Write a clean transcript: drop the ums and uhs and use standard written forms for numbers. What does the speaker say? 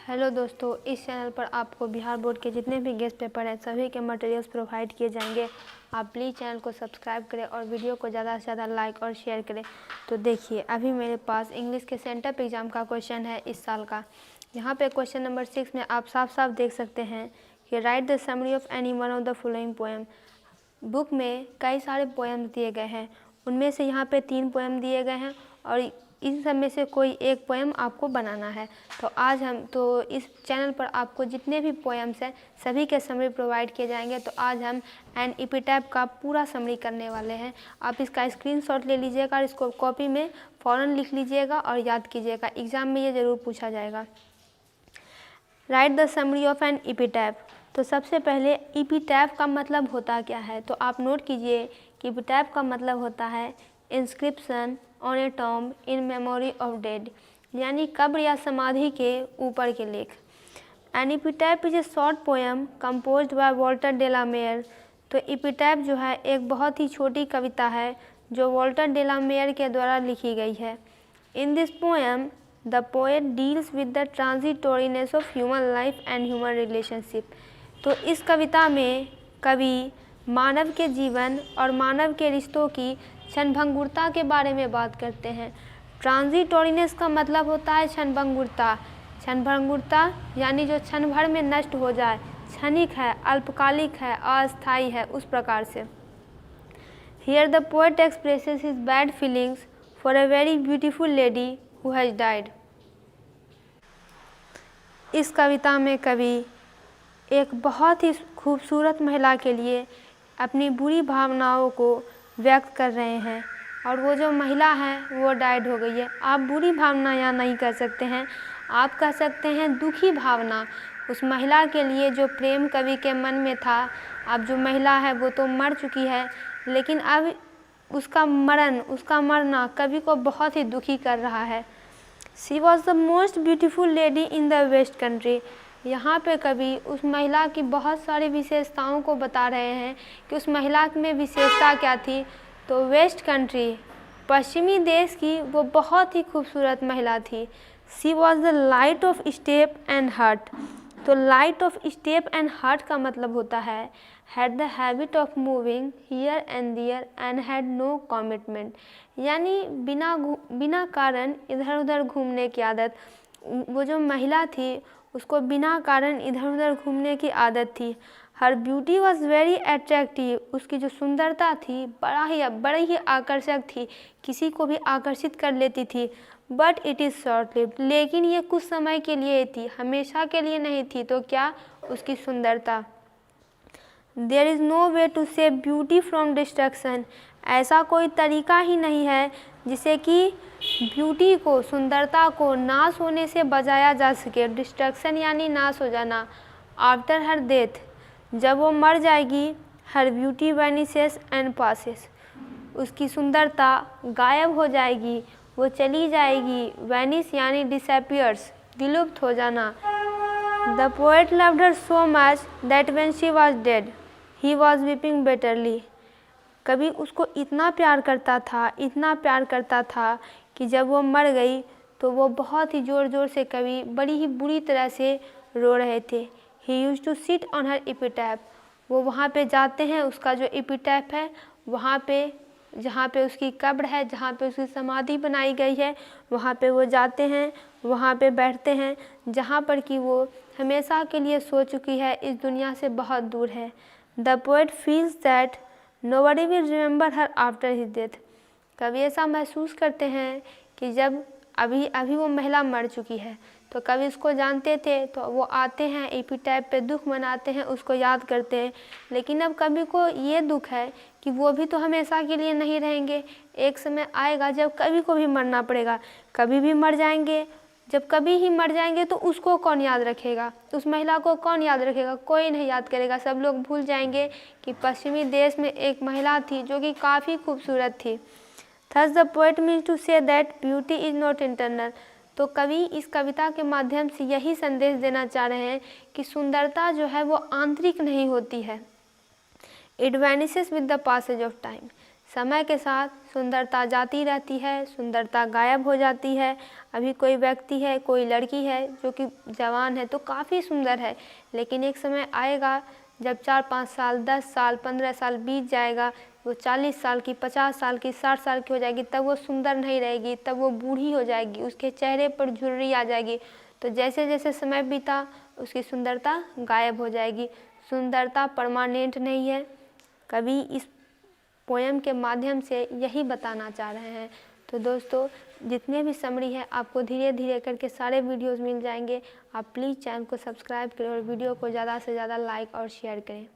Hello दोस्तों, इस channel पर आपको बिहार बोर्ड के जितने भी गेस्ट पेपर हैं सभी के मटेरियल्स प्रोवाइड किए जाएंगे। आप प्लीज़ चैनल को सब्सक्राइब करें और वीडियो को ज़्यादा से ज़्यादा लाइक और शेयर करें। तो देखिए, अभी मेरे पास इंग्लिश के सेंटअप एग्ज़ाम का क्वेश्चन है इस साल का। यहाँ पे क्वेश्चन नंबर 6 में आप साफ साफ देख सकते हैं कि right the summary of any one of the following poem. Book में कई सारे पोएम दिए गए हैं, उनमें से यहाँ पे 3 पोएम दिए गए हैं और इन सब में से कोई एक पोएम आपको बनाना है। तो आज हम इस चैनल पर आपको जितने भी पोएम्स हैं सभी के समरी प्रोवाइड किए जाएंगे। तो आज हम एन एपिटैफ का पूरा समरी करने वाले हैं। आप इसका स्क्रीनशॉट ले लीजिएगा और इसको कॉपी में फ़ौरन लिख लीजिएगा और याद कीजिएगा, एग्ज़ाम में ये ज़रूर पूछा जाएगा। Write the summary of an epitaph. तो सबसे पहले एपिटैफ का मतलब होता क्या है, तो आप नोट कीजिए कि एपिटैफ का मतलब होता है inscription on a tomb in memory of dead, यानी कब्र या समाधि के ऊपर के लेख। An epitaph is a short poem composed by Walter de la Mare. तो एपिटैफ जो है एक बहुत ही छोटी कविता है जो वॉल्टर डे ला मेयर के द्वारा लिखी गई है। In this poem the poet deals with the transitoriness of human life and human relationship. तो इस कविता में कवि मानव के जीवन और मानव के रिश्तों की क्षणभंगुरता के बारे में बात करते हैं। ट्रांजिटोरीनेस का मतलब होता है क्षणभंगुरता। क्षणभंगुरता यानी जो क्षण भर में नष्ट हो जाए, क्षणिक है, अल्पकालिक है, अस्थायी है, उस प्रकार से। Here the poet expresses his bad feelings for a very beautiful lady who has died. इस कविता में कवि एक बहुत ही खूबसूरत महिला के लिए अपनी बुरी भावनाओं को व्यक्त कर रहे हैं और वो जो महिला है वो डाइड हो गई है। आप बुरी भावना यहाँ नहीं कर सकते हैं, आप कह सकते हैं दुखी भावना उस महिला के लिए जो प्रेम कवि के मन में था। अब जो महिला है वो तो मर चुकी है, लेकिन अब उसका मरना कवि को बहुत ही दुखी कर रहा है। She was the most beautiful lady in the west country. यहाँ पे कवि उस महिला की बहुत सारी विशेषताओं को बता रहे हैं कि उस महिला में विशेषता क्या थी। तो वेस्ट कंट्री, पश्चिमी देश की वो बहुत ही खूबसूरत महिला थी। She was the light of step and heart. तो light of step and heart का मतलब होता है had the habit of moving here and there and had no commitment, यानी बिना कारण इधर उधर घूमने की आदत। वो जो महिला थी उसको बिना कारण इधर उधर घूमने की आदत थी। हर ब्यूटी वॉज वेरी अट्रैक्टिव। उसकी जो सुंदरता थी बड़ी ही आकर्षक थी, किसी को भी आकर्षित कर लेती थी। But it is short lived, लेकिन ये कुछ समय के लिए थी, हमेशा के लिए नहीं थी। तो क्या उसकी सुंदरता। There is no way to save beauty from destruction. ऐसा कोई तरीका ही नहीं है जिससे कि ब्यूटी को, सुंदरता को नाश होने से बचाया जा सके। डिस्ट्रक्शन यानी नाश हो जाना। आफ्टर हर डेथ, जब वो मर जाएगी, हर ब्यूटी वैनिसेस एंड पासेस, उसकी सुंदरता गायब हो जाएगी, वो चली जाएगी। वैनिस यानी डिसअपियर्स, विलुप्त हो जाना। The poet loved her so much that when she was dead he was weeping bitterly. कभी उसको इतना प्यार करता था कि जब वो मर गई तो वो बहुत ही ज़ोर ज़ोर से कभी बड़ी ही बुरी तरह से रो रहे थे। He used to sit on her epitaph. वो वहाँ पे जाते हैं, उसका जो एपिटैफ है वहाँ पे, जहाँ पे उसकी कब्र है, जहाँ पे उसकी समाधि बनाई गई है, वहाँ पे वो जाते हैं, वहाँ पे बैठते हैं, जहाँ पर कि वो हमेशा के लिए सो चुकी है, इस दुनिया से बहुत दूर है। The poet feels that nobody will remember her after his death. कभी ऐसा महसूस करते हैं कि जब अभी वो महिला मर चुकी है तो कभी उसको जानते थे तो वो आते हैं एपिटैफ पे दुख मनाते हैं, उसको याद करते हैं। लेकिन अब कभी को ये दुख है कि वो भी तो हमेशा के लिए नहीं रहेंगे। एक समय आएगा जब कभी को भी मरना पड़ेगा, कभी भी मर जाएंगे। जब कभी ही मर जाएंगे तो उसको कौन याद रखेगा, उस महिला को कौन याद रखेगा, कोई नहीं याद करेगा। सब लोग भूल जाएंगे कि पश्चिमी देश में एक महिला थी जो कि काफ़ी खूबसूरत थी। Thus the poet means to say that beauty is not internal। तो कवि इस कविता के माध्यम से यही संदेश देना चाह रहे हैं कि सुंदरता जो है वो आंतरिक नहीं होती है। It vanishes with the passage of time। समय के साथ सुंदरता जाती रहती है, सुंदरता गायब हो जाती है। अभी कोई व्यक्ति है, कोई लड़की है जो कि जवान है तो काफ़ी सुंदर है, लेकिन एक समय आएगा जब 4-5 साल, 10 साल, 15 साल बीत जाएगा, वो 40 साल की, 50 साल की, 60 साल की हो जाएगी, तब वो सुंदर नहीं रहेगी, तब वो बूढ़ी हो जाएगी, उसके चेहरे पर झुर्री आ जाएगी। तो जैसे जैसे समय बीता उसकी सुंदरता गायब हो जाएगी। सुंदरता परमानेंट नहीं है। कवि इस पोएम के माध्यम से यही बताना चाह रहे हैं। तो दोस्तों, जितने भी समरी है आपको धीरे धीरे करके सारे वीडियोस मिल जाएंगे। आप प्लीज़ चैनल को सब्सक्राइब करें और वीडियो को ज़्यादा से ज़्यादा लाइक और शेयर करें।